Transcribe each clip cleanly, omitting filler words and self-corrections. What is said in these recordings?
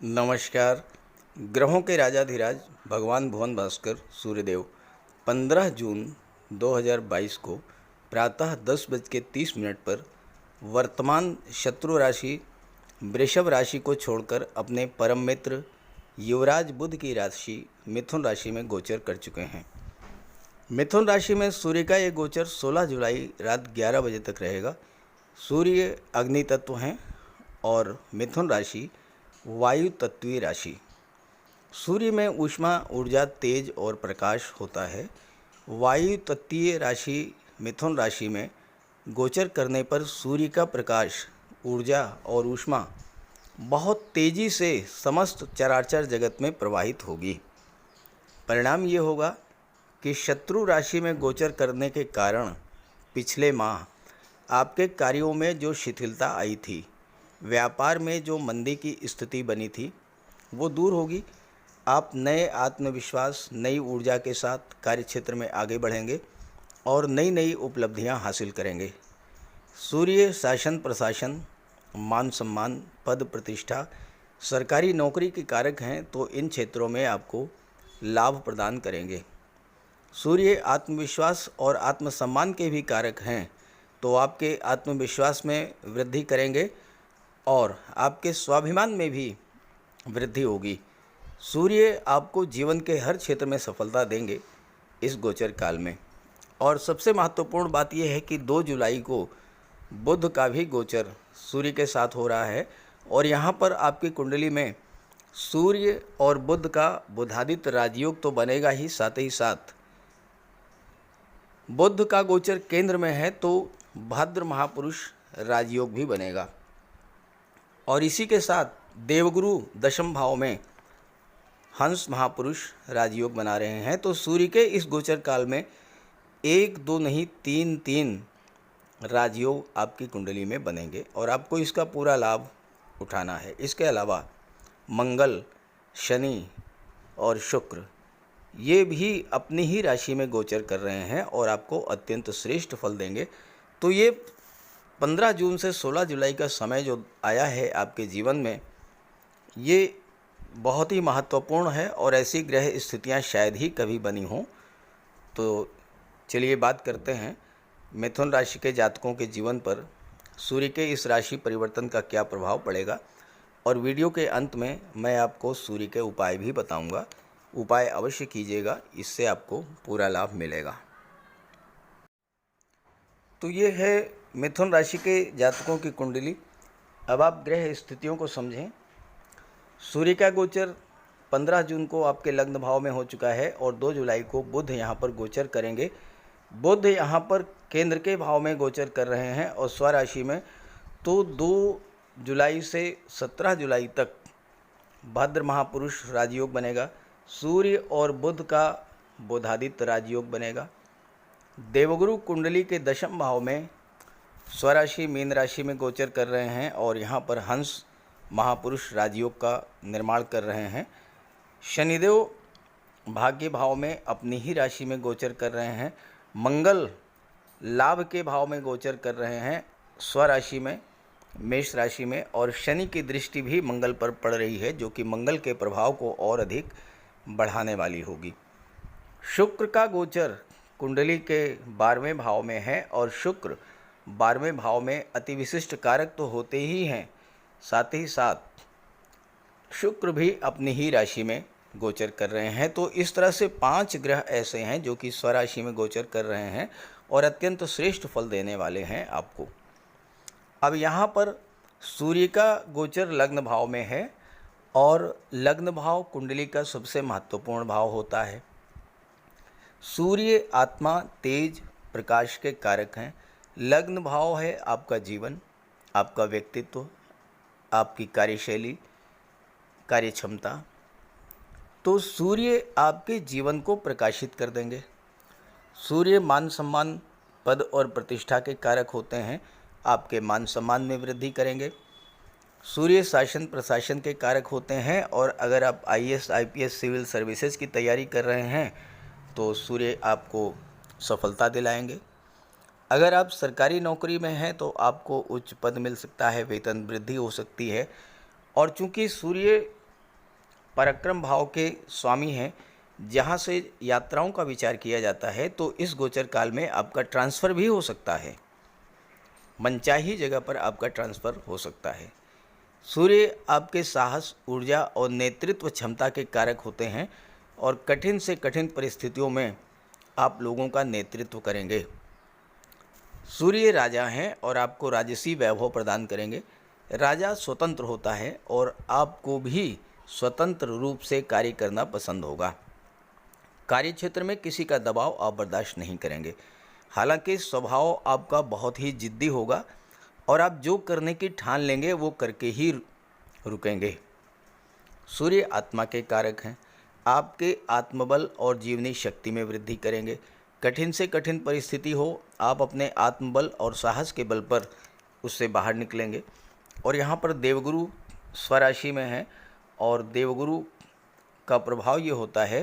नमस्कार। ग्रहों के राजाधिराज भगवान भुवन भास्कर सूर्यदेव 15 जून 2022 को प्रातः 10:30 पर वर्तमान शत्रु राशि वृषभ राशि को छोड़कर अपने परम मित्र युवराज बुध की राशि मिथुन राशि में गोचर कर चुके हैं। मिथुन राशि में सूर्य का ये गोचर 16 जुलाई रात 11 बजे तक रहेगा। सूर्य अग्नि तत्व हैं और मिथुन राशि वायु तत्वीय राशि। सूर्य में ऊष्मा ऊर्जा तेज और प्रकाश होता है। वायु तत्वीय राशि मिथुन राशि में गोचर करने पर सूर्य का प्रकाश ऊर्जा और ऊष्मा बहुत तेजी से समस्त चराचर जगत में प्रवाहित होगी। परिणाम ये होगा कि शत्रु राशि में गोचर करने के कारण पिछले माह आपके कार्यों में जो शिथिलता आई थी, व्यापार में जो मंदी की स्थिति बनी थी, वो दूर होगी। आप नए आत्मविश्वास, नई ऊर्जा के साथ कार्यक्षेत्र में आगे बढ़ेंगे और नई नई उपलब्धियां हासिल करेंगे। सूर्य शासन प्रशासन, मान सम्मान, पद प्रतिष्ठा, सरकारी नौकरी के कारक हैं, तो इन क्षेत्रों में आपको लाभ प्रदान करेंगे। सूर्य आत्मविश्वास और आत्मसम्मान के भी कारक हैं, तो आपके आत्मविश्वास में वृद्धि करेंगे और आपके स्वाभिमान में भी वृद्धि होगी। सूर्य आपको जीवन के हर क्षेत्र में सफलता देंगे इस गोचर काल में। और सबसे महत्वपूर्ण बात यह है कि 2 जुलाई को बुध का भी गोचर सूर्य के साथ हो रहा है और यहाँ पर आपकी कुंडली में सूर्य और बुध का बुधादित्य राजयोग तो बनेगा ही, साथ ही साथ बुध का गोचर केंद्र में है तो भाद्र महापुरुष राजयोग भी बनेगा। और इसी के साथ देवगुरु दशम भाव में हंस महापुरुष राजयोग बना रहे हैं। तो सूर्य के इस गोचर काल में 1-2 नहीं 3 राजयोग आपकी कुंडली में बनेंगे और आपको इसका पूरा लाभ उठाना है। इसके अलावा मंगल, शनि और शुक्र ये भी अपनी ही राशि में गोचर कर रहे हैं और आपको अत्यंत श्रेष्ठ फल देंगे। तो ये 15 जून से 16 जुलाई का समय जो आया है आपके जीवन में, ये बहुत ही महत्वपूर्ण है और ऐसी ग्रह स्थितियां शायद ही कभी बनी हों। तो चलिए बात करते हैं मिथुन राशि के जातकों के जीवन पर सूर्य के इस राशि परिवर्तन का क्या प्रभाव पड़ेगा। और वीडियो के अंत में मैं आपको सूर्य के उपाय भी बताऊंगा। उपाय अवश्य कीजिएगा, इससे आपको पूरा लाभ मिलेगा। तो ये है मिथुन राशि के जातकों की कुंडली। अब आप ग्रह स्थितियों को समझें। सूर्य का गोचर 15 जून को आपके लग्न भाव में हो चुका है और 2 जुलाई को बुध यहाँ पर गोचर करेंगे। बुध यहाँ पर केंद्र के भाव में गोचर कर रहे हैं और स्वराशि में। तो 2 जुलाई से 17 जुलाई तक भाद्र महापुरुष राजयोग बनेगा। सूर्य और बुध का बुधादित्य राजयोग बनेगा। देवगुरु कुंडली के दशम भाव में स्वराशि मीन राशि में गोचर कर रहे हैं और यहाँ पर हंस महापुरुष राजयोग का निर्माण कर रहे हैं। शनिदेव भाग्य भाव में अपनी ही राशि में गोचर कर रहे हैं। मंगल लाभ के भाव में गोचर कर रहे हैं स्वराशि में, मेष राशि में, और शनि की दृष्टि भी मंगल पर पड़ रही है, जो कि मंगल के प्रभाव को और अधिक बढ़ाने वाली होगी। शुक्र का गोचर कुंडली के 12वें भाव में है और शुक्र 12वें भाव में अति विशिष्ट कारक तो होते ही हैं, साथ ही साथ शुक्र भी अपनी ही राशि में गोचर कर रहे हैं। तो इस तरह से 5 ग्रह ऐसे हैं जो कि स्वराशि में गोचर कर रहे हैं और अत्यंत श्रेष्ठ फल देने वाले हैं आपको। अब यहाँ पर सूर्य का गोचर लग्न भाव में है और लग्न भाव कुंडली का सबसे महत्वपूर्ण भाव होता है। सूर्य आत्मा, तेज, प्रकाश के कारक हैं। लग्न भाव है आपका जीवन, आपका व्यक्तित्व, आपकी कार्यशैली, कार्यक्षमता। तो सूर्य आपके जीवन को प्रकाशित कर देंगे। सूर्य मान सम्मान, पद और प्रतिष्ठा के कारक होते हैं, आपके मान सम्मान में वृद्धि करेंगे। सूर्य शासन प्रशासन के कारक होते हैं और अगर आप आईएएस, आईपीएस, सिविल सर्विसेज की तैयारी कर रहे हैं तो सूर्य आपको सफलता दिलाएंगे। अगर आप सरकारी नौकरी में हैं तो आपको उच्च पद मिल सकता है, वेतन वृद्धि हो सकती है। और चूंकि सूर्य पराक्रम भाव के स्वामी हैं, जहाँ से यात्राओं का विचार किया जाता है, तो इस गोचर काल में आपका ट्रांसफ़र भी हो सकता है। मनचाही जगह पर आपका ट्रांसफ़र हो सकता है। सूर्य आपके साहस, ऊर्जा और नेतृत्व क्षमता के कारक होते हैं और कठिन से कठिन परिस्थितियों में आप लोगों का नेतृत्व करेंगे। सूर्य राजा हैं और आपको राजसी वैभव प्रदान करेंगे। राजा स्वतंत्र होता है और आपको भी स्वतंत्र रूप से कार्य करना पसंद होगा। कार्य क्षेत्र में किसी का दबाव आप बर्दाश्त नहीं करेंगे। हालांकि स्वभाव आपका बहुत ही जिद्दी होगा और आप जो करने की ठान लेंगे वो करके ही रुकेंगे। सूर्य आत्मा के कारक हैं। आपके आत्मबल और जीवनी शक्ति में वृद्धि करेंगे। कठिन से कठिन परिस्थिति हो, आप अपने आत्मबल और साहस के बल पर उससे बाहर निकलेंगे। और यहाँ पर देवगुरु स्वराशि में है और देवगुरु का प्रभाव ये होता है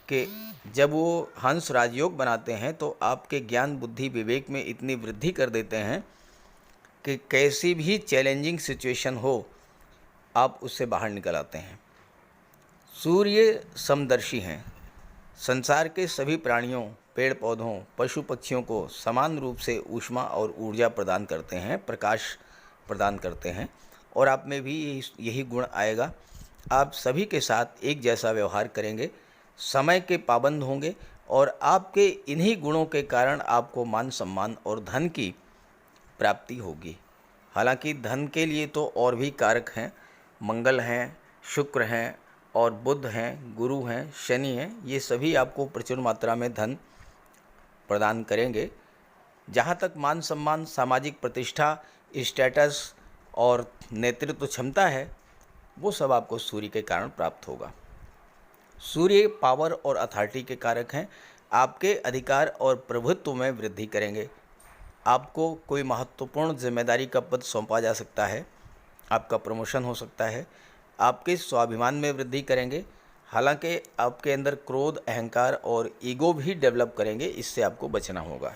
कि जब वो हंस राजयोग बनाते हैं तो आपके ज्ञान, बुद्धि, विवेक में इतनी वृद्धि कर देते हैं कि कैसी भी चैलेंजिंग सिचुएशन हो, आप उससे बाहर निकल आते हैं। सूर्य समदर्शी हैं। संसार के सभी प्राणियों, पेड़ पौधों, पशु पक्षियों को समान रूप से ऊष्मा और ऊर्जा प्रदान करते हैं, प्रकाश प्रदान करते हैं और आप में भी यही गुण आएगा। आप सभी के साथ एक जैसा व्यवहार करेंगे, समय के पाबंद होंगे और आपके इन्हीं गुणों के कारण आपको मान सम्मान और धन की प्राप्ति होगी। हालांकि धन के लिए तो और भी कारक हैं, मंगल हैं, शुक्र हैं और बुध हैं, गुरु हैं, शनि हैं। ये सभी आपको प्रचुर मात्रा में धन प्रदान करेंगे। जहाँ तक मान सम्मान, सामाजिक प्रतिष्ठा, स्टेटस और नेतृत्व क्षमता है, वो सब आपको सूर्य के कारण प्राप्त होगा। सूर्य पावर और अथॉरिटी के कारक हैं। आपके अधिकार और प्रभुत्व में वृद्धि करेंगे। आपको कोई महत्वपूर्ण जिम्मेदारी का पद सौंपा जा सकता है, आपका प्रमोशन हो सकता है। आपके स्वाभिमान में वृद्धि करेंगे। हालांकि आपके अंदर क्रोध, अहंकार और ईगो भी डेवलप करेंगे, इससे आपको बचना होगा।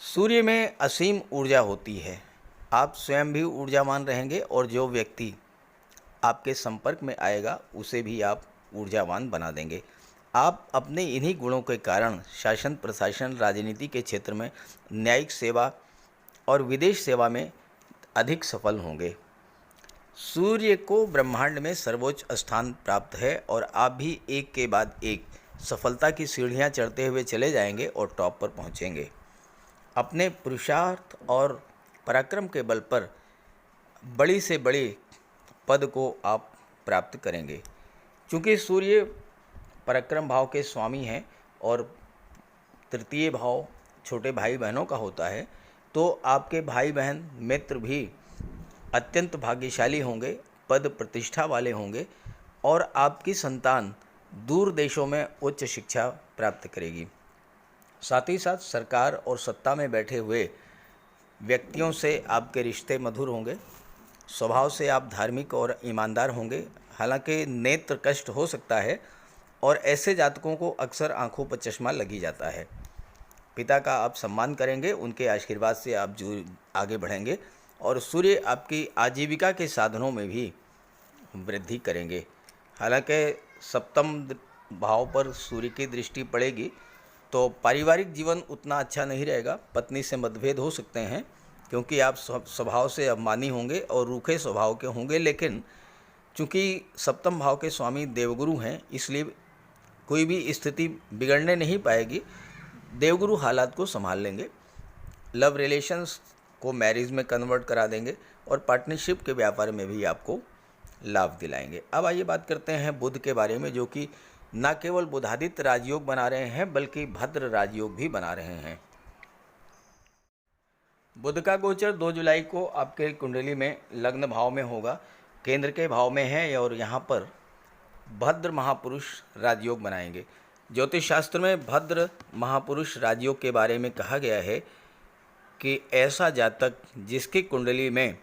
सूर्य में असीम ऊर्जा होती है। आप स्वयं भी ऊर्जावान रहेंगे और जो व्यक्ति आपके संपर्क में आएगा उसे भी आप ऊर्जावान बना देंगे। आप अपने इन्हीं गुणों के कारण शासन, प्रशासन, राजनीति के क्षेत्र में, न्यायिक सेवा और विदेश सेवा में अधिक सफल होंगे। सूर्य को ब्रह्मांड में सर्वोच्च स्थान प्राप्त है और आप भी एक के बाद एक सफलता की सीढ़ियां चढ़ते हुए चले जाएंगे और टॉप पर पहुंचेंगे। अपने पुरुषार्थ और पराक्रम के बल पर बड़ी से बड़ी पद को आप प्राप्त करेंगे। क्योंकि सूर्य पराक्रम भाव के स्वामी हैं और तृतीय भाव छोटे भाई बहनों का होता है, तो आपके भाई बहन, मित्र भी अत्यंत भाग्यशाली होंगे, पद प्रतिष्ठा वाले होंगे और आपकी संतान दूर देशों में उच्च शिक्षा प्राप्त करेगी। साथ ही साथ सरकार और सत्ता में बैठे हुए व्यक्तियों से आपके रिश्ते मधुर होंगे। स्वभाव से आप धार्मिक और ईमानदार होंगे। हालांकि नेत्र कष्ट हो सकता है और ऐसे जातकों को अक्सर आंखों पर चश्मा लग ही जाता है। पिता का आप सम्मान करेंगे, उनके आशीर्वाद से आप जो आगे बढ़ेंगे और सूर्य आपकी आजीविका के साधनों में भी वृद्धि करेंगे। हालांकि सप्तम भाव पर सूर्य की दृष्टि पड़ेगी तो पारिवारिक जीवन उतना अच्छा नहीं रहेगा। पत्नी से मतभेद हो सकते हैं क्योंकि आप स्वभाव से अभिमानी होंगे और रूखे स्वभाव के होंगे, लेकिन चूँकि सप्तम भाव के स्वामी देवगुरु हैं इसलिए कोई भी स्थिति बिगड़ने नहीं पाएगी। देवगुरु हालात को संभाल लेंगे। लव रिलेशंस को मैरिज में कन्वर्ट करा देंगे और पार्टनरशिप के व्यापार में भी आपको लाभ दिलाएंगे। अब आइए बात करते हैं बुध के बारे में, जो कि न केवल बुधादित्य राजयोग बना रहे हैं बल्कि भद्र राजयोग भी बना रहे हैं। बुध का गोचर 2 जुलाई को आपके कुंडली में लग्न भाव में होगा, केंद्र के भाव में है और यहाँ पर भद्र महापुरुष राजयोग बनाएंगे। ज्योतिष शास्त्र में भद्र महापुरुष राजयोग के बारे में कहा गया है कि ऐसा जातक जिसकी कुंडली में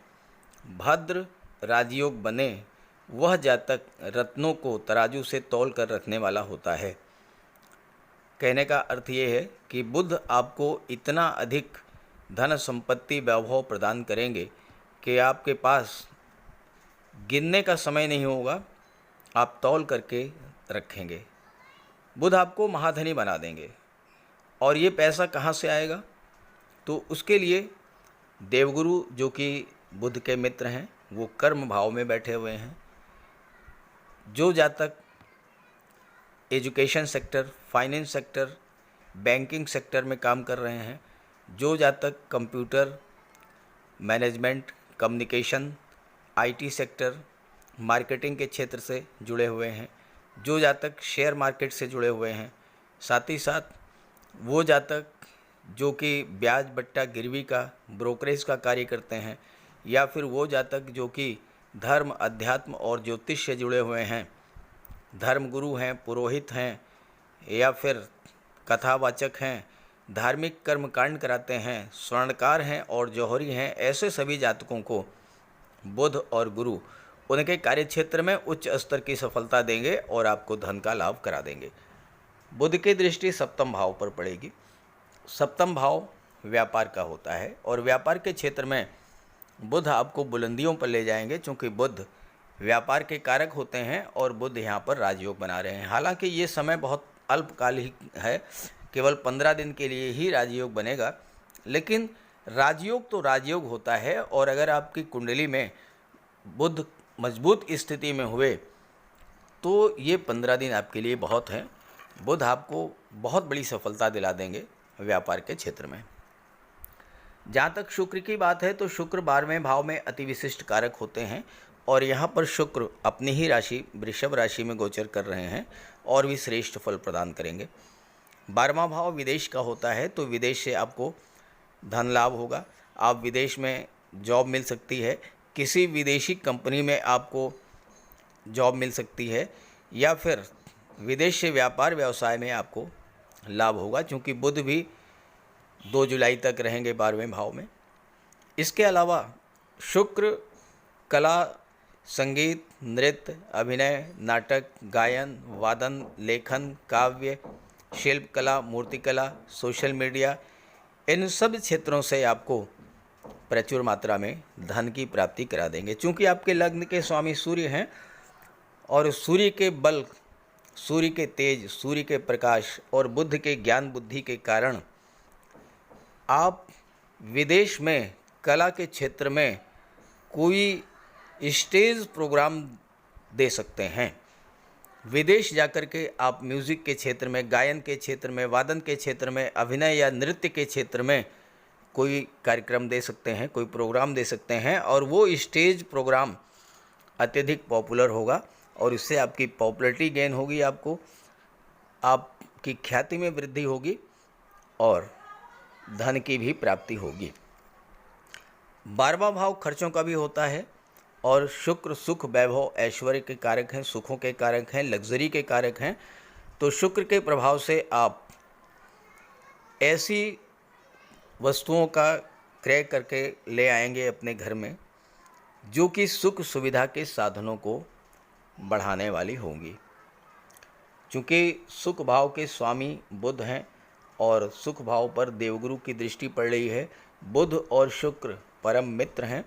भद्र राजयोग बने, वह जातक रत्नों को तराजू से तौल कर रखने वाला होता है। कहने का अर्थ ये है कि बुध आपको इतना अधिक धन संपत्ति वैभव प्रदान करेंगे कि आपके पास गिनने का समय नहीं होगा आप तौल करके रखेंगे। बुध आपको महाधनी बना देंगे। और ये पैसा कहाँ से आएगा? तो उसके लिए देवगुरु जो कि बुध के मित्र हैं वो कर्म भाव में बैठे हुए हैं। जो जातक education sector, finance sector, banking sector में काम कर रहे हैं, जो जातक computer, management, communication, IT sector, marketing के क्षेत्र से जुड़े हुए हैं, जो जातक शेयर मार्केट से जुड़े हुए हैं, साथ ही साथ वो जातक जो कि ब्याज बट्टा गिरवी का ब्रोकरेज का कार्य करते हैं, या फिर वो जातक जो कि धर्म, अध्यात्म और ज्योतिष से जुड़े हुए हैं, धर्मगुरु हैं, पुरोहित हैं, या फिर कथावाचक हैं, धार्मिक कर्मकांड कराते हैं, स्वर्णकार हैं और जौहरी हैं, ऐसे सभी जातकों को बुध और गुरु उनके कार्यक्षेत्र में उच्च स्तर की सफलता देंगे और आपको धन का लाभ करा देंगे। बुध की दृष्टि सप्तम भाव पर पड़ेगी। सप्तम भाव व्यापार का होता है और व्यापार के क्षेत्र में बुध आपको बुलंदियों पर ले जाएंगे, क्योंकि बुध व्यापार के कारक होते हैं और बुध यहाँ पर राजयोग बना रहे हैं। हालांकि ये समय बहुत अल्पकालिक है, केवल 15 दिन के लिए ही राजयोग बनेगा, लेकिन राजयोग तो राजयोग होता है। और अगर आपकी कुंडली में बुध मजबूत स्थिति में हुए तो ये 15 दिन आपके लिए बहुत हैं। बुध आपको बहुत बड़ी सफलता दिला देंगे व्यापार के क्षेत्र में। जहाँ तक शुक्र की बात है तो शुक्र 12वें भाव में अति विशिष्ट कारक होते हैं और यहाँ पर शुक्र अपनी ही राशि वृषभ राशि में गोचर कर रहे हैं और भी श्रेष्ठ फल प्रदान करेंगे। 12वां भाव विदेश का होता है, तो विदेश से आपको धन लाभ होगा। आप विदेश में जॉब मिल सकती है, किसी विदेशी कंपनी में आपको जॉब मिल सकती है, या फिर विदेश से व्यापार व्यवसाय में आपको लाभ होगा, क्योंकि बुध भी 2 जुलाई तक रहेंगे 12वें भाव में। इसके अलावा शुक्र कला, संगीत, नृत्य, अभिनय, नाटक, गायन, वादन, लेखन, काव्य, शिल्पकला, मूर्तिकला, सोशल मीडिया, इन सब क्षेत्रों से आपको प्रचुर मात्रा में धन की प्राप्ति करा देंगे। चूँकि आपके लग्न के स्वामी सूर्य हैं और सूर्य के बल, सूर्य के तेज, सूर्य के प्रकाश और बुध के ज्ञान बुद्धि के कारण आप विदेश में कला के क्षेत्र में कोई स्टेज प्रोग्राम दे सकते हैं। विदेश जाकर के आप म्यूज़िक के क्षेत्र में, गायन के क्षेत्र में, वादन के क्षेत्र में, अभिनय या नृत्य के क्षेत्र में कोई कार्यक्रम दे सकते हैं, कोई प्रोग्राम दे सकते हैं, और वो स्टेज प्रोग्राम अत्यधिक पॉपुलर होगा और इससे आपकी पॉपुलैरिटी गेन होगी, आपकी ख्याति में वृद्धि होगी और धन की भी प्राप्ति होगी। 12वां भाव खर्चों का भी होता है और शुक्र सुख, वैभव, ऐश्वर्य के कारक हैं, सुखों के कारक हैं, लग्जरी के कारक हैं। तो शुक्र के प्रभाव से आप ऐसी वस्तुओं का क्रय करके ले आएंगे अपने घर में जो कि सुख सुविधा के साधनों को बढ़ाने वाली होंगी। चूँकि सुख भाव के स्वामी बुध हैं और सुख भाव पर देवगुरु की दृष्टि पड़ रही है, बुध और शुक्र परम मित्र हैं,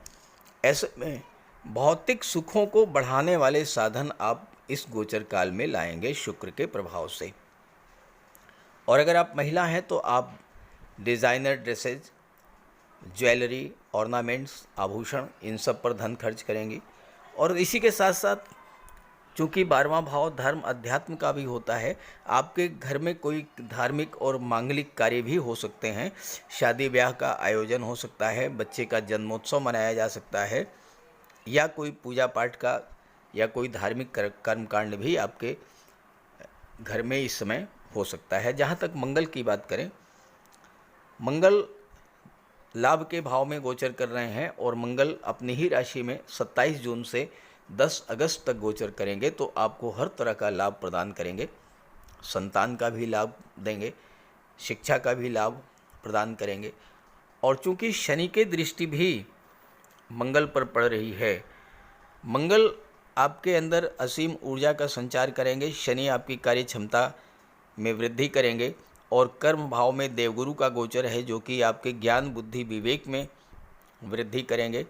ऐसे में भौतिक सुखों को बढ़ाने वाले साधन आप इस गोचर काल में लाएंगे शुक्र के प्रभाव से। और अगर आप महिला हैं तो आप डिज़ाइनर ड्रेसेज, ज्वेलरी, ऑर्नामेंट्स, आभूषण, इन सब पर धन खर्च करेंगी। और इसी के साथ साथ चूँकि 12वां भाव धर्म अध्यात्म का भी होता है, आपके घर में कोई धार्मिक और मांगलिक कार्य भी हो सकते हैं, शादी ब्याह का आयोजन हो सकता है, बच्चे का जन्मोत्सव मनाया जा सकता है, या कोई पूजा पाठ का या कोई धार्मिक कर्मकांड भी आपके घर में इस समय हो सकता है। जहाँ तक मंगल की बात करें, मंगल लाभ के भाव में गोचर कर रहे हैं और मंगल अपनी ही राशि में 27 जून से 10 अगस्त तक गोचर करेंगे, तो आपको हर तरह का लाभ प्रदान करेंगे। संतान का भी लाभ देंगे, शिक्षा का भी लाभ प्रदान करेंगे। और चूँकि शनि की दृष्टि भी मंगल पर पड़ रही है, मंगल आपके अंदर असीम ऊर्जा का संचार करेंगे, शनि आपकी कार्य क्षमता में वृद्धि करेंगे और कर्म भाव में देवगुरु का गोचर है जो कि आपके ज्ञान बुद्धि विवेक में वृद्धि करेंगे।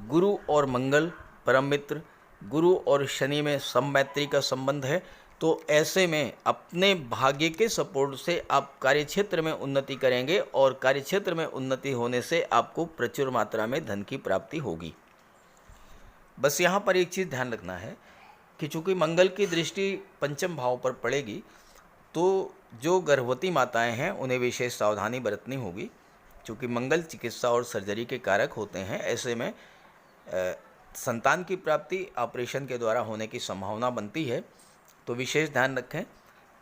गुरु और मंगल परम मित्र गुरु और शनि में सममैत्री का संबंध है, तो ऐसे में अपने भाग्य के सपोर्ट से आप कार्यक्षेत्र में उन्नति करेंगे और कार्यक्षेत्र में उन्नति होने से आपको प्रचुर मात्रा में धन की प्राप्ति होगी। बस यहाँ पर एक चीज़ ध्यान रखना है कि चूँकि मंगल की दृष्टि पंचम भाव पर पड़ेगी, तो जो गर्भवती माताएं हैं उन्हें विशेष सावधानी बरतनी होगी। चूँकि मंगल चिकित्सा और सर्जरी के कारक होते हैं, ऐसे में संतान की प्राप्ति ऑपरेशन के द्वारा होने की संभावना बनती है, तो विशेष ध्यान रखें।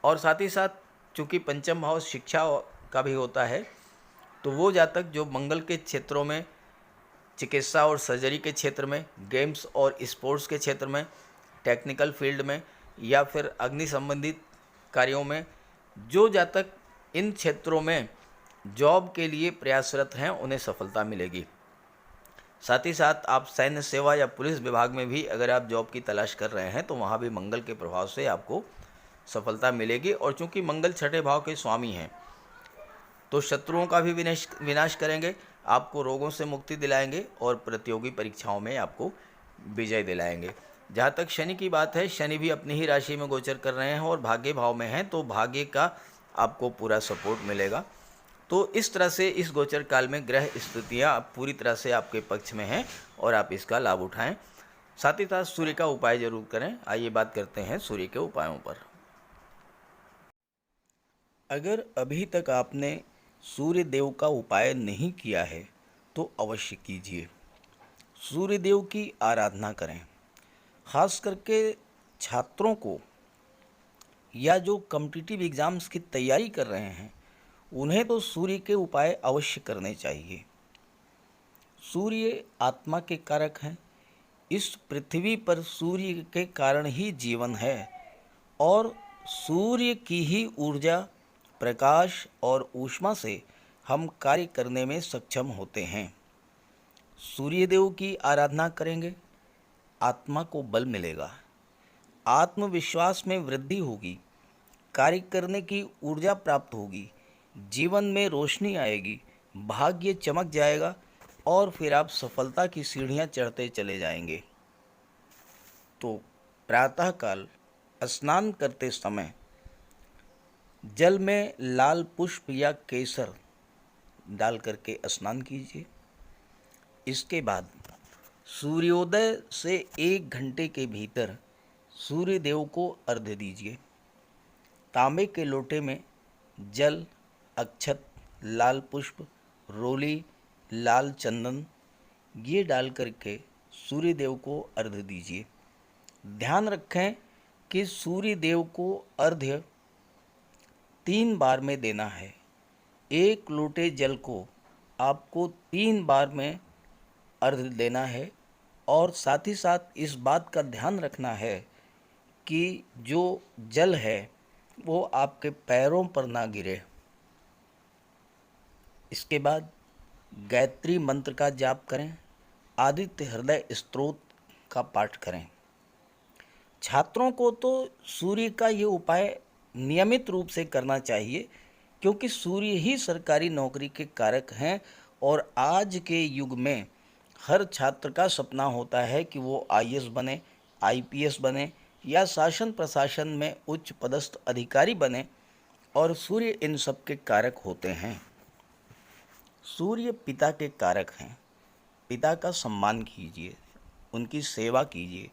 और साथ ही साथ चूँकि पंचम भाव शिक्षा का भी होता है, तो वो जातक जो मंगल के क्षेत्रों में, चिकित्सा और सर्जरी के क्षेत्र में, गेम्स और स्पोर्ट्स के क्षेत्र में, टेक्निकल फील्ड में या फिर अग्नि संबंधित कार्यों में, जो जातक इन क्षेत्रों में जॉब के लिए प्रयासरत हैं, उन्हें सफलता मिलेगी। साथ ही साथ आप सैन्य सेवा या पुलिस विभाग में भी अगर आप जॉब की तलाश कर रहे हैं, तो वहाँ भी मंगल के प्रभाव से आपको सफलता मिलेगी। और चूँकि मंगल छठे भाव के स्वामी हैं, तो शत्रुओं का भी विनाश करेंगे, आपको रोगों से मुक्ति दिलाएंगे और प्रतियोगी परीक्षाओं में आपको विजय दिलाएंगे। जहाँ तक शनि की बात है, शनि भी अपनी ही राशि में गोचर कर रहे हैं और भाग्य भाव में हैं, तो भाग्य का आपको पूरा सपोर्ट मिलेगा। तो इस तरह से इस गोचर काल में ग्रह स्थितियाँ पूरी तरह से आपके पक्ष में हैं और आप इसका लाभ उठाएं। साथ ही साथ सूर्य का उपाय जरूर करें। आइए बात करते हैं सूर्य के उपायों पर। अगर अभी तक आपने सूर्य देव का उपाय नहीं किया है, तो अवश्य कीजिए। सूर्य देव की आराधना करें। खास करके छात्रों को या जो कॉम्पिटिटिव एग्ज़ाम्स की तैयारी कर रहे हैं, उन्हें तो सूर्य के उपाय अवश्य करने चाहिए। सूर्य आत्मा के कारक हैं। इस पृथ्वी पर सूर्य के कारण ही जीवन है और सूर्य की ही ऊर्जा, प्रकाश और ऊष्मा से हम कार्य करने में सक्षम होते हैं। सूर्यदेव की आराधना करेंगे, आत्मा को बल मिलेगा, आत्मविश्वास में वृद्धि होगी, कार्य करने की ऊर्जा प्राप्त होगी, जीवन में रोशनी आएगी, भाग्य चमक जाएगा और फिर आप सफलता की सीढ़ियां चढ़ते चले जाएंगे। तो प्रातःकाल स्नान करते समय जल में लाल पुष्प या केसर डाल करके स्नान कीजिए। इसके बाद सूर्योदय से 1 घंटे के भीतर सूर्य देव को अर्घ्य दीजिए। तांबे के लोटे में जल, अक्षत, लाल पुष्प, रोली, लाल चंदन ये डाल करके सूर्य देव को अर्घ्य दीजिए। ध्यान रखें कि सूर्य देव को अर्घ्य 3 बार में देना है। 1 लोटे जल को आपको 3 बार में अर्घ्य देना है और साथ ही साथ इस बात का ध्यान रखना है कि जो जल है वो आपके पैरों पर ना गिरे। इसके बाद गायत्री मंत्र का जाप करें, आदित्य हृदय स्तोत्र का पाठ करें। छात्रों को तो सूर्य का ये उपाय नियमित रूप से करना चाहिए, क्योंकि सूर्य ही सरकारी नौकरी के कारक हैं और आज के युग में हर छात्र का सपना होता है कि वो आईएएस बने, आईपीएस बने या शासन प्रशासन में उच्च पदस्थ अधिकारी बने, और सूर्य इन सब के कारक होते हैं। सूर्य पिता के कारक हैं। पिता का सम्मान कीजिए, उनकी सेवा कीजिए,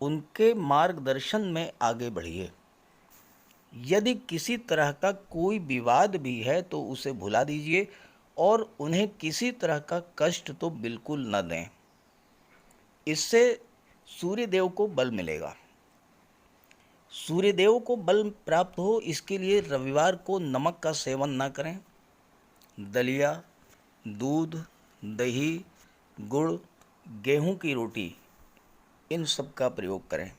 उनके मार्गदर्शन में आगे बढ़िए। यदि किसी तरह का कोई विवाद भी है तो उसे भुला दीजिए और उन्हें किसी तरह का कष्ट तो बिल्कुल न दें। इससे सूर्यदेव को बल मिलेगा। सूर्यदेव को बल प्राप्त हो, इसके लिए रविवार को नमक का सेवन न करें। दलिया, दूध, दही, गुड़, गेहूं की रोटी, इन सब का प्रयोग करें।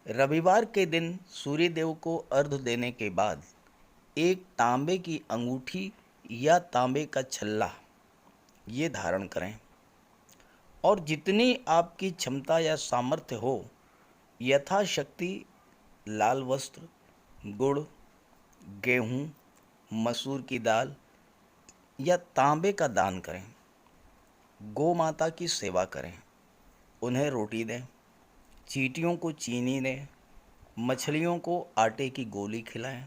रविवार के दिन सूर्यदेव को अर्घ्य देने के बाद एक तांबे की अंगूठी या तांबे का छल्ला ये धारण करें और जितनी आपकी क्षमता या सामर्थ्य हो यथाशक्ति लाल वस्त्र, गुड़, गेहूं, मसूर की दाल या तांबे का दान करें। गौ माता की सेवा करें, उन्हें रोटी दें, चींटियों को चीनी दें, मछलियों को आटे की गोली खिलाएं।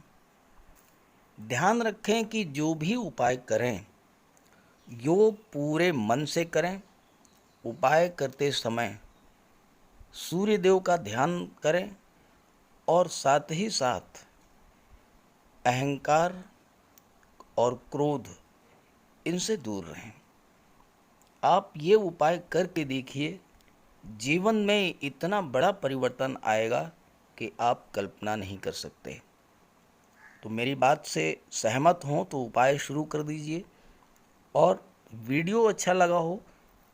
ध्यान रखें कि जो भी उपाय करें यो पूरे मन से करें। उपाय करते समय सूर्य देव का ध्यान करें और साथ ही साथ अहंकार और क्रोध इनसे दूर रहें। आप ये उपाय करके देखिए, जीवन में इतना बड़ा परिवर्तन आएगा कि आप कल्पना नहीं कर सकते। तो मेरी बात से सहमत हों तो उपाय शुरू कर दीजिए, और वीडियो अच्छा लगा हो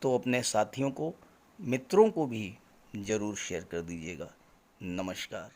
तो अपने साथियों को, मित्रों को भी ज़रूर शेयर कर दीजिएगा। नमस्कार।